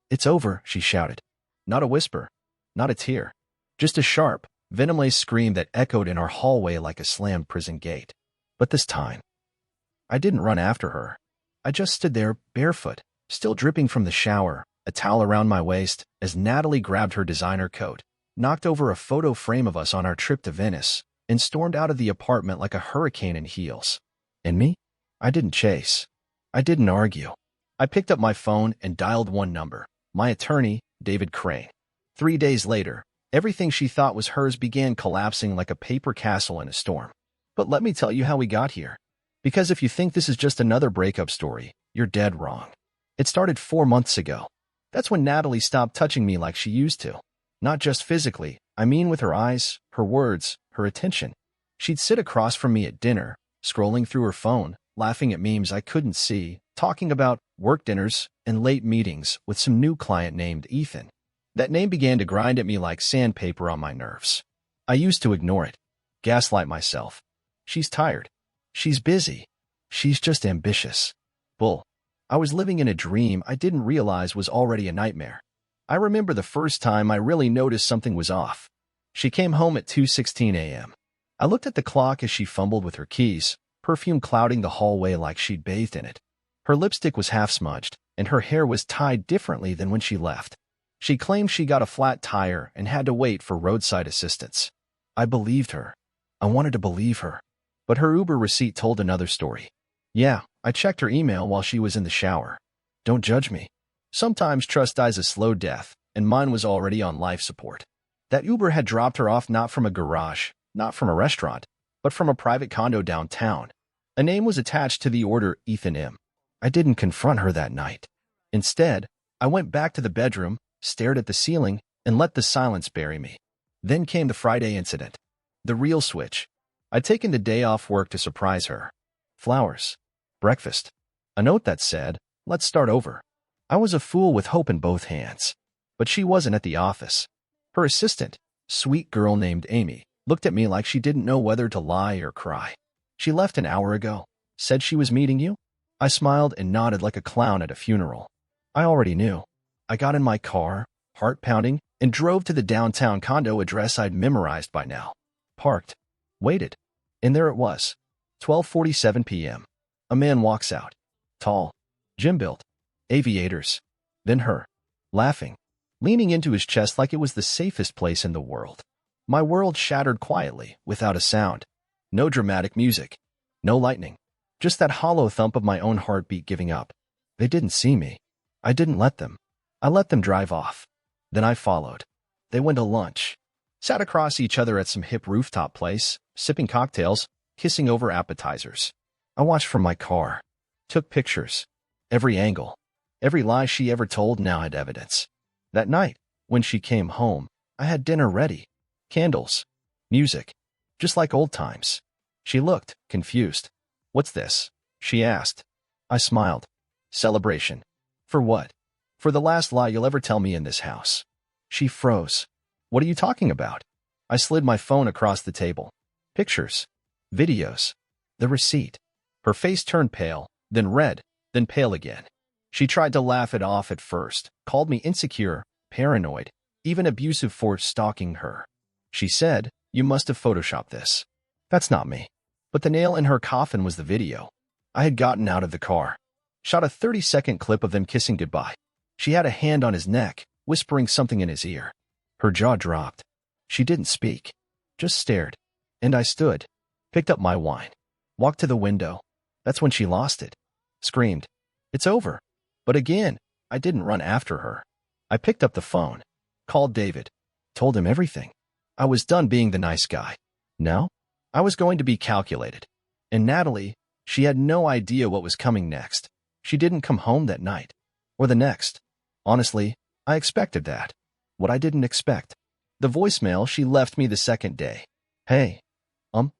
"It's over," she shouted. Not a whisper, not a tear, just a sharp, venomous scream that echoed in our hallway like a slammed prison gate. But this time, I didn't run after her. I just stood there, barefoot, still dripping from the shower, a towel around my waist, as Natalie grabbed her designer coat, knocked over a photo frame of us on our trip to Venice, and stormed out of the apartment like a hurricane in heels. And me? I didn't chase. I didn't argue. I picked up my phone and dialed one number, my attorney, David Crane. 3 days later, everything she thought was hers began collapsing like a paper castle in a storm. But let me tell you how we got here. Because if you think this is just another breakup story, you're dead wrong. It started 4 months ago. That's when Natalie stopped touching me like she used to. Not just physically, I mean with her eyes, her words, her attention. She'd sit across from me at dinner, scrolling through her phone, laughing at memes I couldn't see, talking about work dinners and late meetings with some new client named Ethan. That name began to grind at me like sandpaper on my nerves. I used to ignore it, gaslight myself. She's tired. She's busy. She's just ambitious. Bull. I was living in a dream I didn't realize was already a nightmare. I remember the first time I really noticed something was off. She came home at 2:16 a.m. I looked at the clock as she fumbled with her keys, perfume clouding the hallway like she'd bathed in it. Her lipstick was half smudged, and her hair was tied differently than when she left. She claimed she got a flat tire and had to wait for roadside assistance. I believed her. I wanted to believe her. But her Uber receipt told another story. Yeah, I checked her email while she was in the shower. Don't judge me. Sometimes trust dies a slow death, and mine was already on life support. That Uber had dropped her off not from a garage, not from a restaurant, but from a private condo downtown. A name was attached to the order, Ethan M. I didn't confront her that night. Instead, I went back to the bedroom, stared at the ceiling, and let the silence bury me. Then came the Friday incident. The real switch. I'd taken the day off work to surprise her. Flowers. Breakfast. A note that said, "Let's start over." I was a fool with hope in both hands. But she wasn't at the office. Her assistant, sweet girl named Amy, looked at me like she didn't know whether to lie or cry. "She left an hour ago. Said she was meeting you?" I smiled and nodded like a clown at a funeral. I already knew. I got in my car, heart pounding, and drove to the downtown condo address I'd memorized by now. Parked. Waited. And there it was. 12:47 p.m. A man walks out. Tall. Gym-built. Aviators. Then her. Laughing. Leaning into his chest like it was the safest place in the world. My world shattered quietly, without a sound. No dramatic music. No lightning. Just that hollow thump of my own heartbeat giving up. They didn't see me. I didn't let them. I let them drive off. Then I followed. They went to lunch. Sat across each other at some hip rooftop place, sipping cocktails, kissing over appetizers. I watched from my car. Took pictures. Every angle. Every lie she ever told now had evidence. That night, when she came home, I had dinner ready. Candles. Music. Just like old times. She looked confused. "What's this?" she asked. I smiled. "Celebration." "For what?" "For the last lie you'll ever tell me in this house." She froze. "What are you talking about?" I slid my phone across the table. Pictures. Videos. The receipt. Her face turned pale, then red, then pale again. She tried to laugh it off at first, called me insecure, paranoid, even abusive for stalking her. She said, "You must have photoshopped this." That's not me. But the nail in her coffin was the video. I had gotten out of the car. Shot a 30-second clip of them kissing goodbye. She had a hand on his neck, whispering something in his ear. Her jaw dropped. She didn't speak. Just stared. And I stood. Picked up my wine. Walked to the window. That's when she lost it. Screamed. "It's over." But again, I didn't run after her. I picked up the phone. Called David. Told him everything. I was done being the nice guy. Now, I was going to be calculated. And Natalie, she had no idea what was coming next. She didn't come home that night. Or the next. Honestly, I expected that. What I didn't expect. The voicemail she left me the second day. "Hey.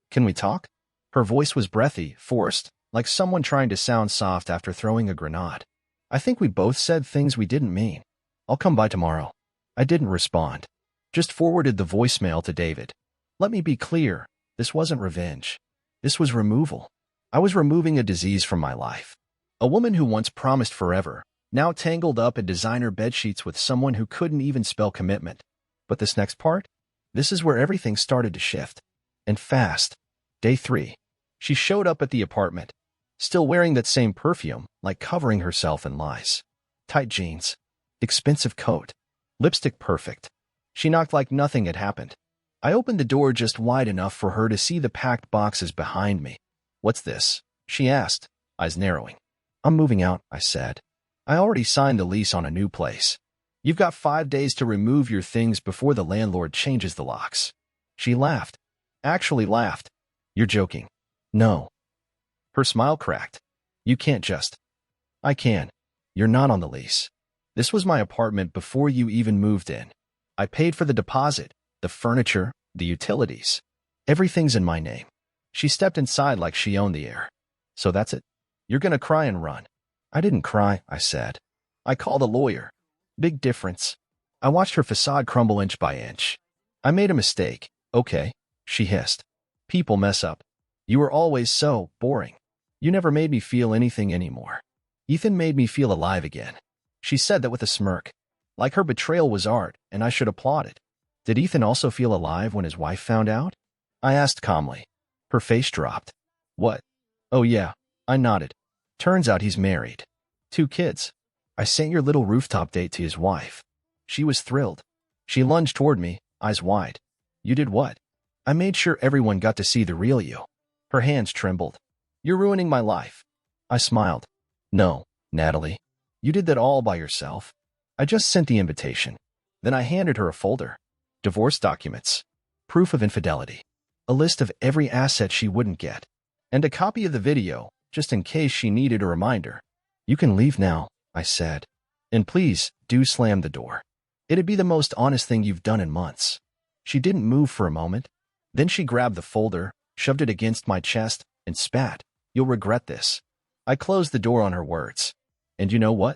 Can we talk?" Her voice was breathy, forced, like someone trying to sound soft after throwing a grenade. I think we both said things we didn't mean. "I'll come by tomorrow." I didn't respond. Just forwarded the voicemail to David. Let me be clear, this wasn't revenge. This was removal. I was removing a disease from my life. A woman who once promised forever, now tangled up in designer bedsheets with someone who couldn't even spell commitment. But this next part? This is where everything started to shift. And fast. Day 3. She showed up at the apartment, still wearing that same perfume, like covering herself in lies. Tight jeans. Expensive coat. Lipstick perfect. She knocked like nothing had happened. I opened the door just wide enough for her to see the packed boxes behind me. "What's this?" she asked, eyes narrowing. "I'm moving out," I said. "I already signed the lease on a new place. You've got 5 days to remove your things before the landlord changes the locks." She laughed. Actually laughed. "You're joking." "No." Her smile cracked. "You can't just." "I can. You're not on the lease. This was my apartment before you even moved in. I paid for the deposit, the furniture, the utilities. Everything's in my name." She stepped inside like she owned the air. "So that's it? You're gonna cry and run." "I didn't cry," I said. "I called a lawyer." "Big difference." I watched her facade crumble inch by inch. "I made a mistake." "Okay," she hissed. "People mess up. You were always so boring. You never made me feel anything anymore. Ethan made me feel alive again." She said that with a smirk, like her betrayal was art and I should applaud it. "Did Ethan also feel alive when his wife found out?" I asked calmly. Her face dropped. "What?" "Oh yeah." I nodded. "Turns out he's married. 2 kids. I sent your little rooftop date to his wife." She was thrilled. She lunged toward me, eyes wide. "You did what?" "I made sure everyone got to see the real you." Her hands trembled. "You're ruining my life." I smiled. "No, Natalie. You did that all by yourself. I just sent the invitation." Then I handed her a folder. Divorce documents. Proof of infidelity. A list of every asset she wouldn't get. And a copy of the video, just in case she needed a reminder. "You can leave now," I said. "And please, do slam the door. It'd be the most honest thing you've done in months." She didn't move for a moment. Then she grabbed the folder, shoved it against my chest, and spat. "You'll regret this." I closed the door on her words. And you know what?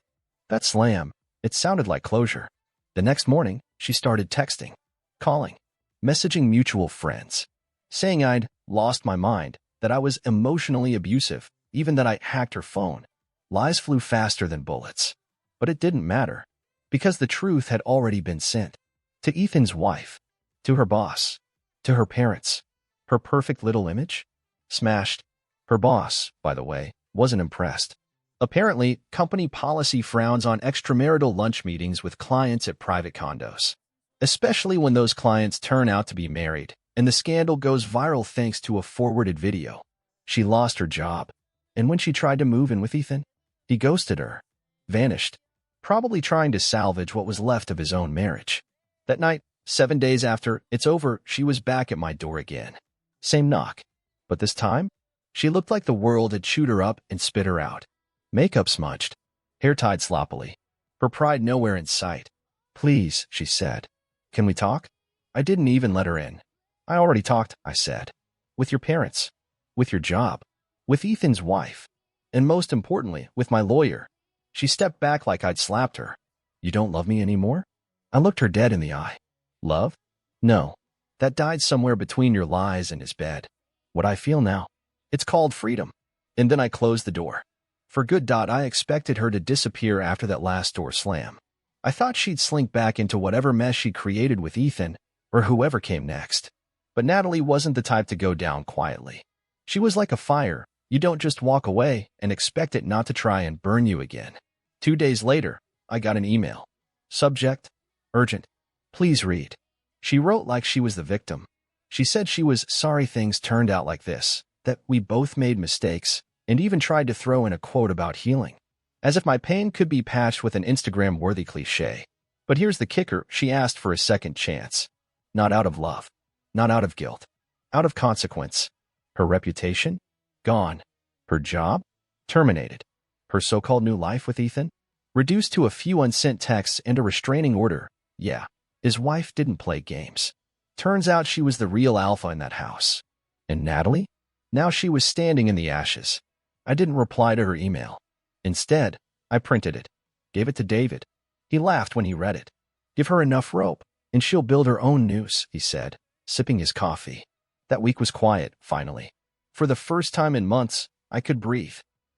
That slam, it sounded like closure. The next morning, she started texting, calling, messaging mutual friends, saying I'd lost my mind, that I was emotionally abusive, even that I hacked her phone. Lies flew faster than bullets. But it didn't matter, because the truth had already been sent. To Ethan's wife, to her boss, to her parents. Her perfect little image? Smashed. Her boss, by the way, wasn't impressed. Apparently, company policy frowns on extramarital lunch meetings with clients at private condos, especially when those clients turn out to be married, and the scandal goes viral thanks to a forwarded video. She lost her job, and when she tried to move in with Ethan, he ghosted her, vanished, probably trying to salvage what was left of his own marriage. That night, 7 days after it's over, she was back at my door again. Same knock, but this time, she looked like the world had chewed her up and spit her out. Makeup smudged, hair tied sloppily, her pride nowhere in sight. "Please," she said. "Can we talk?" I didn't even let her in. "I already talked," I said. "With your parents, with your job, with Ethan's wife, and most importantly, with my lawyer." She stepped back like I'd slapped her. "You don't love me anymore?" I looked her dead in the eye. "Love? No. That died somewhere between your lies and his bed. What I feel now, it's called freedom." And then I closed the door. For good. I expected her to disappear after that last door slam. I thought she'd slink back into whatever mess she created with Ethan, or whoever came next. But Natalie wasn't the type to go down quietly. She was like a fire. You don't just walk away and expect it not to try and burn you again. 2 days later, I got an email. Subject: urgent. Please read. She wrote like she was the victim. She said she was sorry things turned out like this, that we both made mistakes, and even tried to throw in a quote about healing. As if my pain could be patched with an Instagram-worthy cliché. But here's the kicker: she asked for a second chance. Not out of love. Not out of guilt. Out of consequence. Her reputation? Gone. Her job? Terminated. Her so-called new life with Ethan? Reduced to a few unsent texts and a restraining order. Yeah, his wife didn't play games. Turns out she was the real alpha in that house. And Natalie? Now she was standing in the ashes. I didn't reply to her email. Instead, I printed it. Gave it to David. He laughed when he read it. "Give her enough rope, and she'll build her own noose," he said, sipping his coffee. That week was quiet, finally. For the first time in months, I could breathe.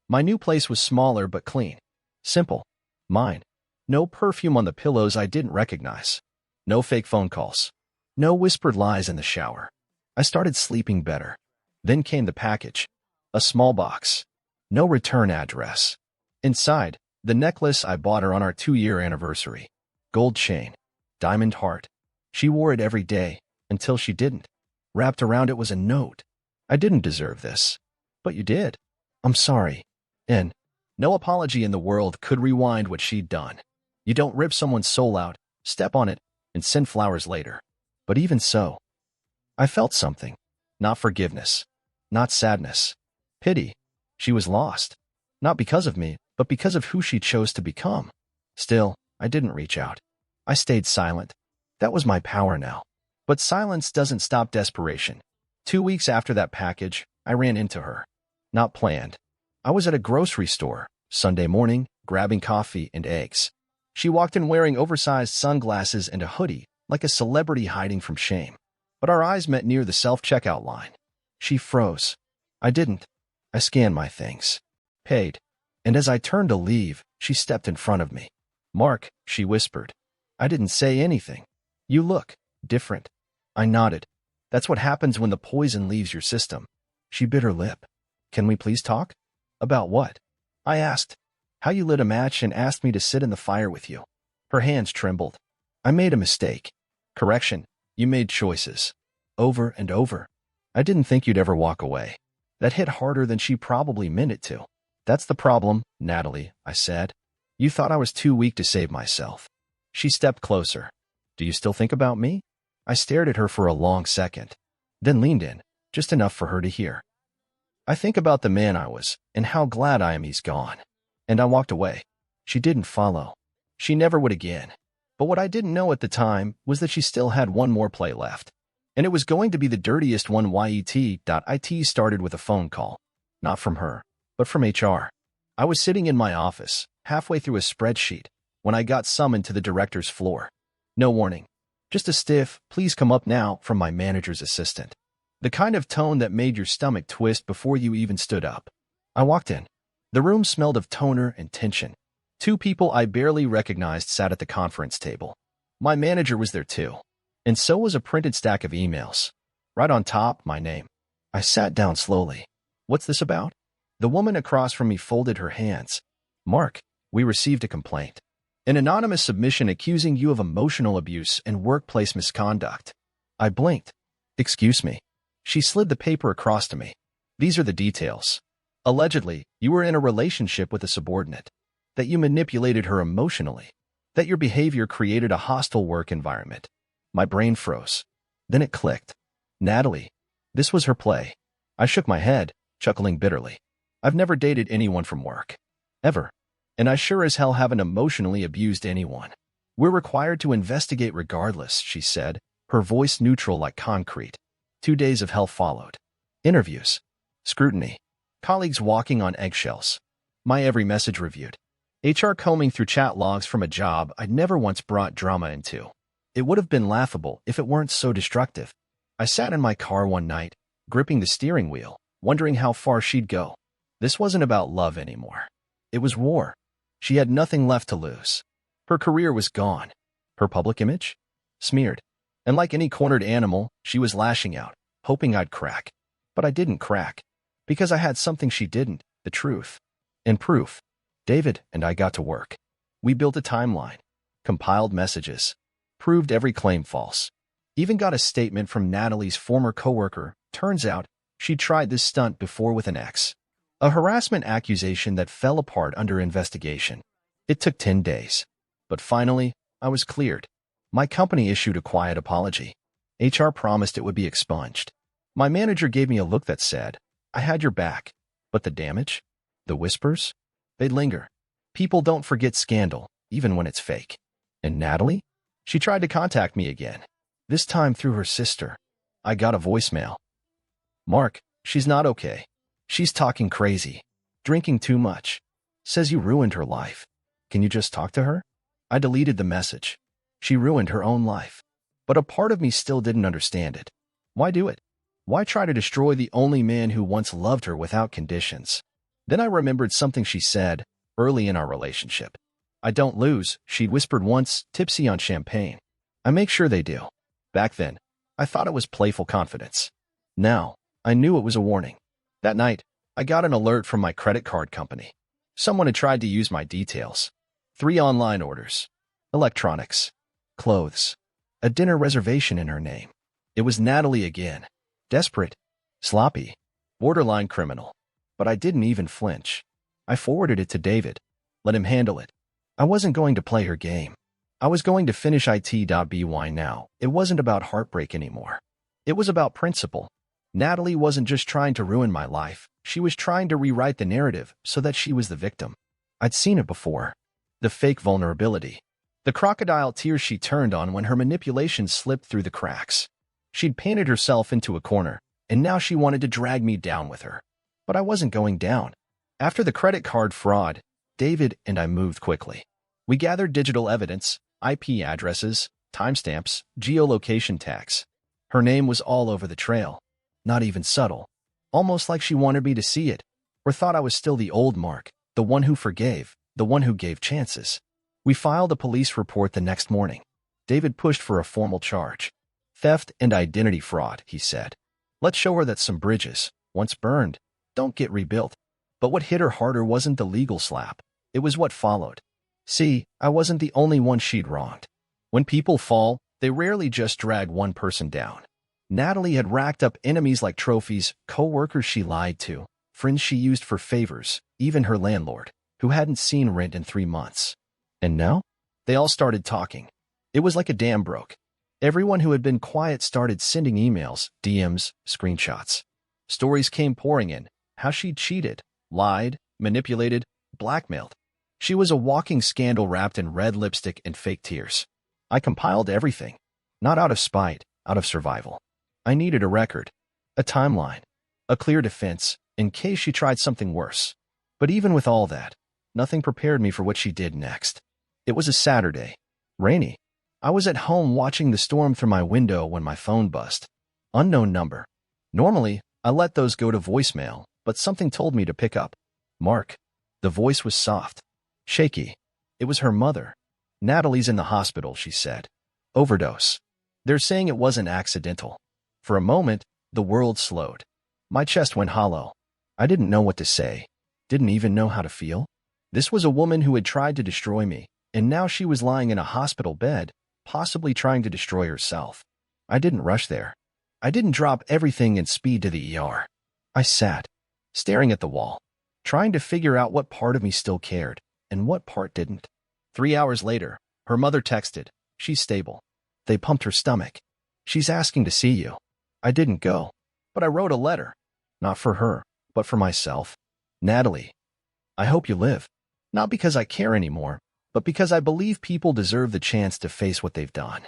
My new place was smaller but clean. Simple. Mine. No perfume on the pillows I didn't recognize. No fake phone calls. No whispered lies in the shower. I started sleeping better. Then came the package. A small box. No return address. Inside, the necklace I bought her on our 2-year anniversary. Gold chain. Diamond heart. She wore it every day, until she didn't. Wrapped around it was a note. I didn't deserve this. But you did. I'm sorry. And no apology in the world could rewind what she'd done. You don't rip someone's soul out, step on it, and send flowers later. But even so, I felt something. Not forgiveness. Not sadness. Pity. She was lost. Not because of me, but because of who she chose to become. Still, I didn't reach out. I stayed silent. That was my power now. But silence doesn't stop desperation. 2 weeks after that package, I ran into her. Not planned. I was at a grocery store, Sunday morning, grabbing coffee and eggs. She walked in wearing oversized sunglasses and a hoodie, like a celebrity hiding from shame. But our eyes met near the self-checkout line. She froze. I didn't. I scanned my things. Paid. And as I turned to leave, she stepped in front of me. "Mark," she whispered. I didn't say anything. "You look different." I nodded. "That's what happens when the poison leaves your system." She bit her lip. "Can we please talk?" "About what?" I asked. "How you lit a match and asked me to sit in the fire with you." Her hands trembled. "I made a mistake." "Correction. You made choices. Over and over. I didn't think you'd ever walk away." That hit harder than she probably meant it to. "That's the problem, Natalie," I said. "You thought I was too weak to save myself." She stepped closer. "Do you still think about me?" I stared at her for a long second, then leaned in, just enough for her to hear. "I think about the man I was, and how glad I am he's gone." And I walked away. She didn't follow. She never would again. But what I didn't know at the time was that she still had one more play left. And it was going to be the dirtiest one yet. Started with a phone call. Not from her, but from HR. I was sitting in my office, halfway through a spreadsheet, when I got summoned to the director's floor. No warning. Just a stiff, "Please come up now," from my manager's assistant. The kind of tone that made your stomach twist before you even stood up. I walked in. The room smelled of toner and tension. 2 people I barely recognized sat at the conference table. My manager was there too. And so was a printed stack of emails. Right on top, my name. I sat down slowly. "What's this about?" The woman across from me folded her hands. "Mark, we received a complaint. An anonymous submission accusing you of emotional abuse and workplace misconduct." I blinked. "Excuse me." She slid the paper across to me. "These are the details. Allegedly, you were in a relationship with a subordinate. That you manipulated her emotionally. That your behavior created a hostile work environment." My brain froze. Then it clicked. Natalie. This was her play. I shook my head, chuckling bitterly. I've never dated anyone from work. Ever. And I sure as hell haven't emotionally abused anyone. "We're required to investigate regardless," she said, her voice neutral like concrete. 2 days of hell followed. Interviews. Scrutiny. Colleagues walking on eggshells. My every message reviewed. HR combing through chat logs from a job I'd never once brought drama into. It would have been laughable if it weren't so destructive. I sat in my car one night, gripping the steering wheel, wondering how far she'd go. This wasn't about love anymore. It was war. She had nothing left to lose. Her career was gone. Her public image? Smeared. And like any cornered animal, she was lashing out, hoping I'd crack. But I didn't crack. Because I had something she didn't, the truth. And proof. David and I got to work. We built a timeline. Compiled messages. Proved every claim false. Even got a statement from Natalie's former coworker. Turns out, she'd tried this stunt before with an ex. A harassment accusation that fell apart under investigation. It took 10 days. But finally, I was cleared. My company issued a quiet apology. HR promised it would be expunged. My manager gave me a look that said, "I had your back." But the damage? The whispers? They linger. People don't forget scandal, even when it's fake. And Natalie? She tried to contact me again. This time through her sister. I got a voicemail. "Mark, she's not okay. She's talking crazy. Drinking too much. Says you ruined her life. Can you just talk to her?" I deleted the message. She ruined her own life. But a part of me still didn't understand it. Why do it? Why try to destroy the only man who once loved her without conditions? Then I remembered something she said early in our relationship. I don't lose, she'd whispered once, tipsy on champagne. I make sure they do. Back then, I thought it was playful confidence. Now, I knew it was a warning. That night, I got an alert from my credit card company. Someone had tried to use my details. 3 online orders. Electronics. Clothes. A dinner reservation in her name. It was Natalie again. Desperate. Sloppy. Borderline criminal. But I didn't even flinch. I forwarded it to David. Let him handle it. I wasn't going to play her game. I was going to finish it.by now. It wasn't about heartbreak anymore. It was about principle. Natalie wasn't just trying to ruin my life. She was trying to rewrite the narrative so that she was the victim. I'd seen it before. The fake vulnerability. The crocodile tears she turned on when her manipulation slipped through the cracks. She'd painted herself into a corner, and now she wanted to drag me down with her. But I wasn't going down. After the credit card fraud, David and I moved quickly. We gathered digital evidence, IP addresses, timestamps, geolocation tags. Her name was all over the trail. Not even subtle. Almost like she wanted me to see it, or thought I was still the old Mark, the one who forgave, the one who gave chances. We filed a police report the next morning. David pushed for a formal charge. Theft and identity fraud, he said. Let's show her that some bridges, once burned, don't get rebuilt. But what hit her harder wasn't the legal slap. It was what followed. See, I wasn't the only one she'd wronged. When people fall, they rarely just drag one person down. Natalie had racked up enemies like trophies, co-workers she lied to, friends she used for favors, even her landlord, who hadn't seen rent in 3 months. And now? They all started talking. It was like a dam broke. Everyone who had been quiet started sending emails, DMs, screenshots. Stories came pouring in, how she'd cheated, lied, manipulated, blackmailed. She was a walking scandal wrapped in red lipstick and fake tears. I compiled everything. Not out of spite, out of survival. I needed a record, a timeline, a clear defense, in case she tried something worse. But even with all that, nothing prepared me for what she did next. It was a Saturday. Rainy. I was at home watching the storm through my window when my phone buzzed. Unknown number. Normally, I let those go to voicemail, but something told me to pick up. Mark. The voice was soft. Shaky. It was her mother. Natalie's in the hospital, she said. Overdose. They're saying it wasn't accidental. For a moment, the world slowed. My chest went hollow. I didn't know what to say. Didn't even know how to feel. This was a woman who had tried to destroy me, and now she was lying in a hospital bed, possibly trying to destroy herself. I didn't rush there. I didn't drop everything and speed to the ER. I sat, staring at the wall, trying to figure out what part of me still cared, and what part didn't. 3 hours later, her mother texted, "She's stable. They pumped her stomach. She's asking to see you." I didn't go, but I wrote a letter. Not for her, but for myself. Natalie, I hope you live. Not because I care anymore, but because I believe people deserve the chance to face what they've done.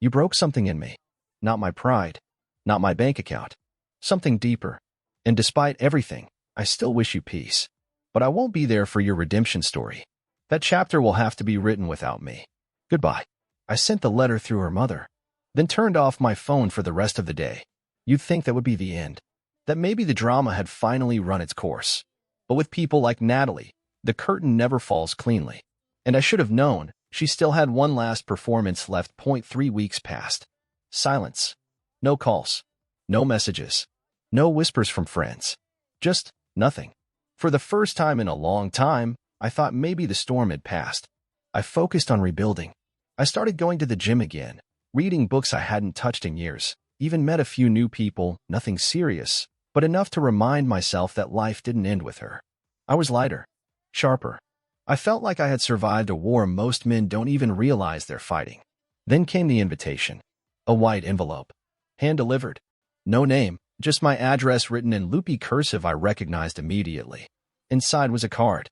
You broke something in me. Not my pride. Not my bank account. Something deeper. And despite everything, I still wish you peace. But I won't be there for your redemption story. That chapter will have to be written without me. Goodbye. I sent the letter through her mother, then turned off my phone for the rest of the day. You'd think that would be the end. That maybe the drama had finally run its course. But with people like Natalie, the curtain never falls cleanly. And I should have known, she still had one last performance left. 3 weeks passed. Silence. No calls. No messages. No whispers from friends. Just nothing. For the first time in a long time, I thought maybe the storm had passed. I focused on rebuilding. I started going to the gym again, reading books I hadn't touched in years, even met a few new people, nothing serious, but enough to remind myself that life didn't end with her. I was lighter, sharper. I felt like I had survived a war most men don't even realize they're fighting. Then came the invitation. A white envelope. Hand-delivered. No name, just my address written in loopy cursive I recognized immediately. Inside was a card.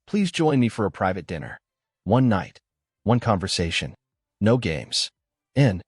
Please join me for a private dinner. One night. One conversation. No games. In.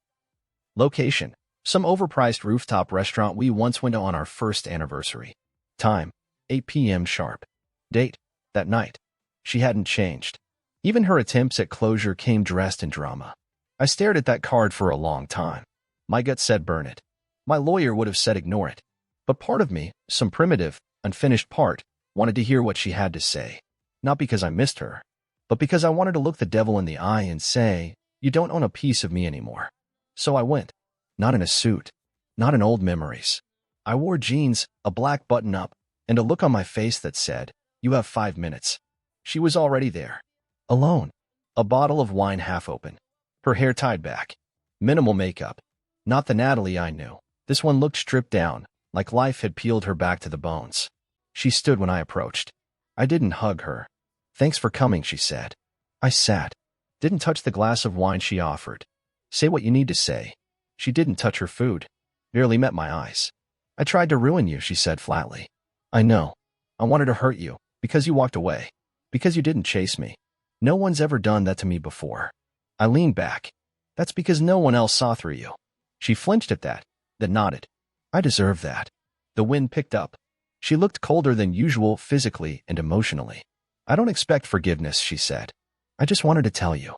Location. Some overpriced rooftop restaurant we once went to on our first anniversary. Time. 8 p.m. sharp. Date. That night. She hadn't changed. Even her attempts at closure came dressed in drama. I stared at that card for a long time. My gut said burn it. My lawyer would have said ignore it. But part of me, some primitive, unfinished part, wanted to hear what she had to say. Not because I missed her, but because I wanted to look the devil in the eye and say, you don't own a piece of me anymore. So I went. Not in a suit. Not in old memories. I wore jeans, a black button-up, and a look on my face that said, you have 5 minutes. She was already there. Alone. A bottle of wine half open. Her hair tied back. Minimal makeup. Not the Natalie I knew. This one looked stripped down, like life had peeled her back to the bones. She stood when I approached. I didn't hug her. Thanks for coming, she said. I sat. Didn't touch the glass of wine she offered. Say what you need to say. She didn't touch her food. Barely met my eyes. I tried to ruin you, she said flatly. I know. I wanted to hurt you, because you walked away. Because you didn't chase me. No one's ever done that to me before. I leaned back. That's because no one else saw through you. She flinched at that, then nodded. I deserve that. The wind picked up. She looked colder than usual physically and emotionally. I don't expect forgiveness, she said. I just wanted to tell you.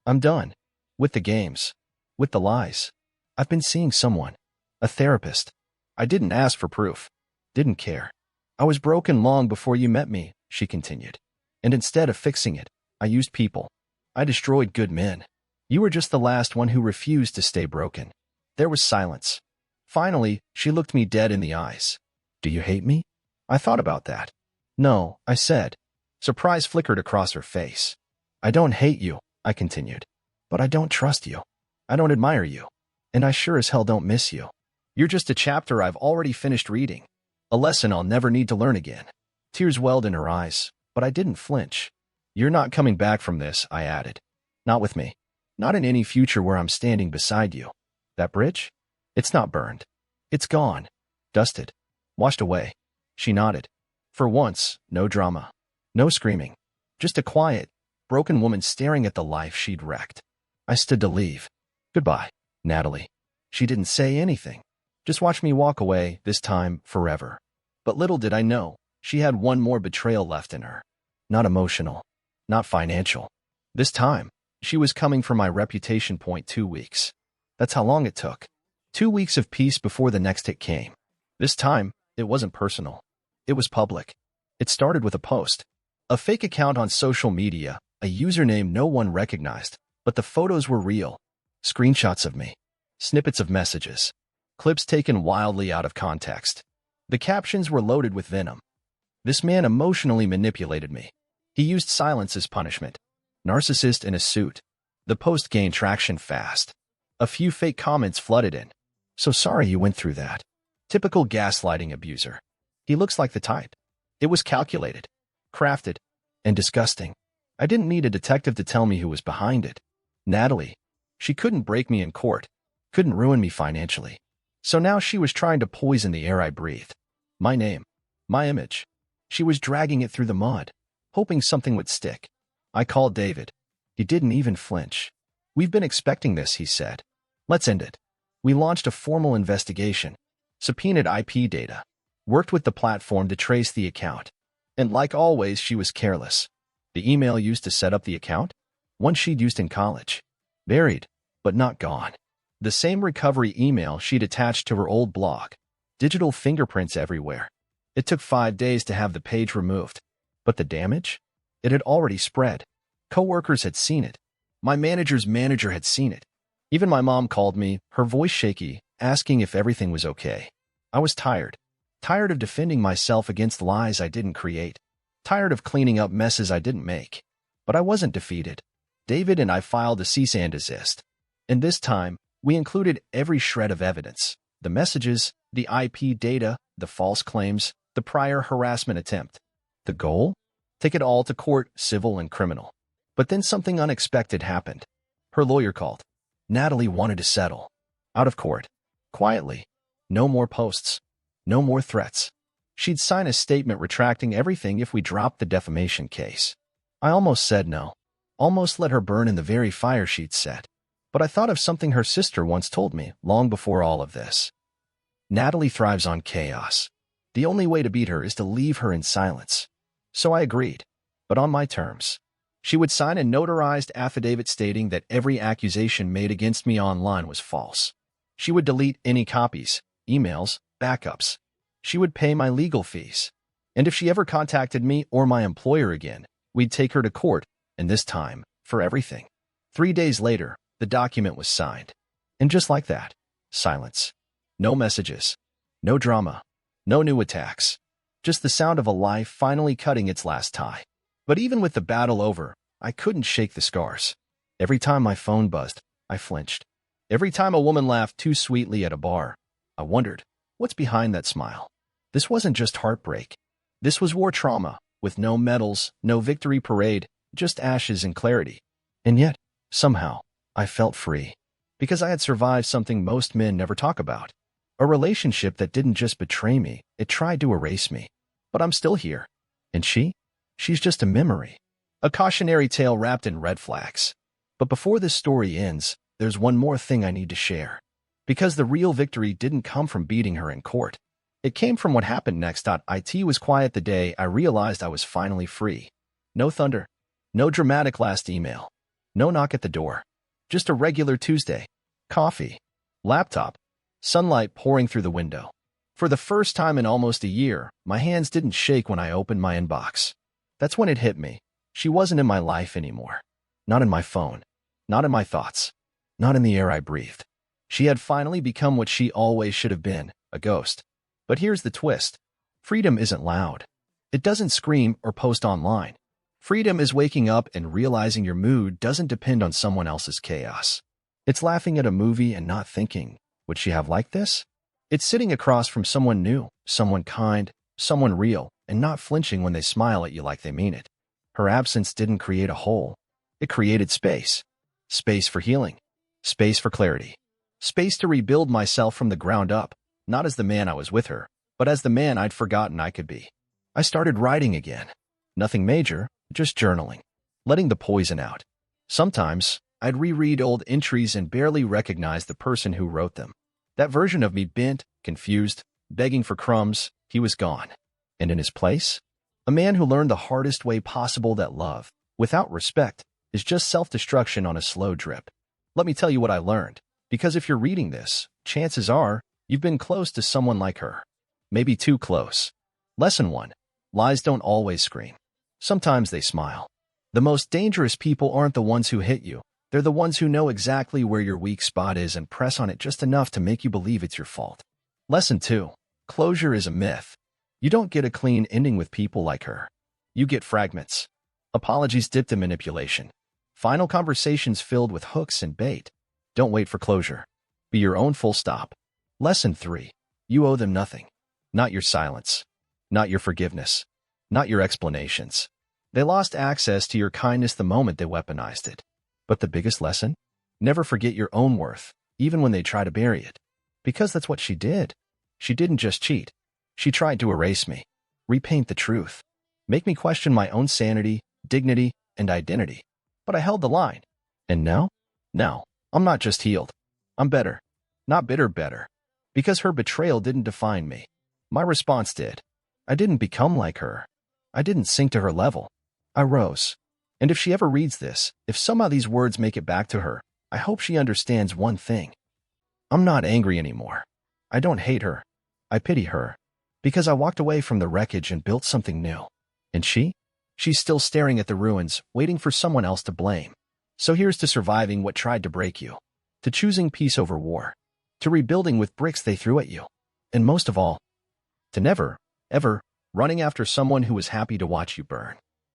I'm done. With the games. With the lies. I've been seeing someone. A therapist. I didn't ask for proof. Didn't care. I was broken long before you met me, she continued. And instead of fixing it, I used people. I destroyed good men. You were just the last one who refused to stay broken. There was silence. Finally, she looked me dead in the eyes. Do you hate me? I thought about that. No, I said. Surprise flickered across her face. I don't hate you, I continued. But I don't trust you. I don't admire you. And I sure as hell don't miss you. You're just a chapter I've already finished reading. A lesson I'll never need to learn again. Tears welled in her eyes, but I didn't flinch. You're not coming back from this, I added. Not with me. Not in any future where I'm standing beside you. That bridge? It's not burned. It's gone. Dusted. Washed away. She nodded. For once, no drama. No screaming. Just a quiet, broken woman staring at the life she'd wrecked. I stood to leave. Goodbye, Natalie. She didn't say anything. Just watched me walk away, this time forever. But little did I know, she had one more betrayal left in her. Not emotional. Not financial. This time, she was coming for my reputation point 2 weeks. That's how long it took. 2 weeks of peace before the next hit came. This time, it wasn't personal. It was public. It started with a post. A fake account on social media, a username no one recognized, but the photos were real. Screenshots of me. Snippets of messages. Clips taken wildly out of context. The captions were loaded with venom. This man emotionally manipulated me. He used silence as punishment. Narcissist in a suit. The post gained traction fast. A few fake comments flooded in. So sorry you went through that. Typical gaslighting abuser. He looks like the type. It was calculated, crafted, and disgusting. I didn't need a detective to tell me who was behind it. Natalie. She couldn't break me in court. Couldn't ruin me financially. So now she was trying to poison the air I breathed. My name. My image. She was dragging it through the mud, hoping something would stick. I called David. He didn't even flinch. We've been expecting this, he said. Let's end it. We launched a formal investigation. Subpoenaed IP data. Worked with the platform to trace the account. And like always, she was careless. The email used to set up the account? One she'd used in college. Buried, but not gone. The same recovery email she'd attached to her old blog. Digital fingerprints everywhere. It took 5 days to have the page removed. But the damage? It had already spread. Coworkers had seen it. My manager's manager had seen it. Even my mom called me, her voice shaky, asking if everything was okay. I was tired. Tired of defending myself against lies I didn't create. Tired of cleaning up messes I didn't make. But I wasn't defeated. David and I filed a cease and desist. And this time, we included every shred of evidence. The messages, the IP data, the false claims, the prior harassment attempt. The goal? Take it all to court, civil and criminal. But then something unexpected happened. Her lawyer called. Natalie wanted to settle. Out of court. Quietly. No more posts. No more threats. She'd sign a statement retracting everything if we dropped the defamation case. I almost said no. Almost let her burn in the very fire she'd set. But I thought of something her sister once told me long before all of this. Natalie thrives on chaos. The only way to beat her is to leave her in silence. So I agreed, but on my terms. She would sign a notarized affidavit stating that every accusation made against me online was false. She would delete any copies, emails, backups. She would pay my legal fees. And if she ever contacted me or my employer again, we'd take her to court, And this time, for everything. 3 days later, the document was signed. And just like that, silence. No messages. No drama. No new attacks. Just the sound of a life finally cutting its last tie. But even with the battle over, I couldn't shake the scars. Every time my phone buzzed, I flinched. Every time a woman laughed too sweetly at a bar, I wondered, what's behind that smile? This wasn't just heartbreak. This was war trauma, with no medals, no victory parade, just ashes and clarity. And yet, somehow, I felt free. Because I had survived something most men never talk about. A relationship that didn't just betray me, it tried to erase me. But I'm still here. And she's just a memory. A cautionary tale wrapped in red flags. But before this story ends, there's one more thing I need to share. Because the real victory didn't come from beating her in court. It came from what happened next. It was quiet the day I realized I was finally free. No thunder. No dramatic last email. No knock at the door. Just a regular Tuesday. Coffee. Laptop. Sunlight pouring through the window. For the first time in almost a year, my hands didn't shake when I opened my inbox. That's when it hit me. She wasn't in my life anymore. Not in my phone. Not in my thoughts. Not in the air I breathed. She had finally become what she always should have been, a ghost. But here's the twist. Freedom isn't loud. It doesn't scream or post online. Freedom is waking up and realizing your mood doesn't depend on someone else's chaos. It's laughing at a movie and not thinking, would she have liked this? It's sitting across from someone new, someone kind, someone real, and not flinching when they smile at you like they mean it. Her absence didn't create a hole. It created space. Space for healing. Space for clarity. Space to rebuild myself from the ground up, not as the man I was with her, but as the man I'd forgotten I could be. I started writing again. Nothing major, just journaling. Letting the poison out. Sometimes, I'd reread old entries and barely recognize the person who wrote them. That version of me bent, confused, begging for crumbs, he was gone. And in his place? A man who learned the hardest way possible that love, without respect, is just self-destruction on a slow drip. Let me tell you what I learned, because if you're reading this, chances are you've been close to someone like her. Maybe too close. Lesson 1. Lies don't always scream. Sometimes they smile. The most dangerous people aren't the ones who hit you. They're the ones who know exactly where your weak spot is and press on it just enough to make you believe it's your fault. Lesson 2. Closure is a myth. You don't get a clean ending with people like her. You get fragments. Apologies dipped in manipulation. Final conversations filled with hooks and bait. Don't wait for closure. Be your own full stop. Lesson 3. You owe them nothing. Not your silence. Not your forgiveness. Not your explanations. They lost access to your kindness the moment they weaponized it. But the biggest lesson? Never forget your own worth, even when they try to bury it. Because that's what she did. She didn't just cheat. She tried to erase me, repaint the truth, make me question my own sanity, dignity, and identity. But I held the line. And now? Now, I'm not just healed. I'm better. Not bitter, better. Because her betrayal didn't define me. My response did. I didn't become like her. I didn't sink to her level. I rose. And if she ever reads this, if somehow these words make it back to her, I hope she understands one thing. I'm not angry anymore. I don't hate her. I pity her. Because I walked away from the wreckage and built something new. And she's still staring at the ruins, waiting for someone else to blame. So here's to surviving what tried to break you. To choosing peace over war. To rebuilding with bricks they threw at you. And most of all, to never, ever, running after someone who was happy to watch you burn.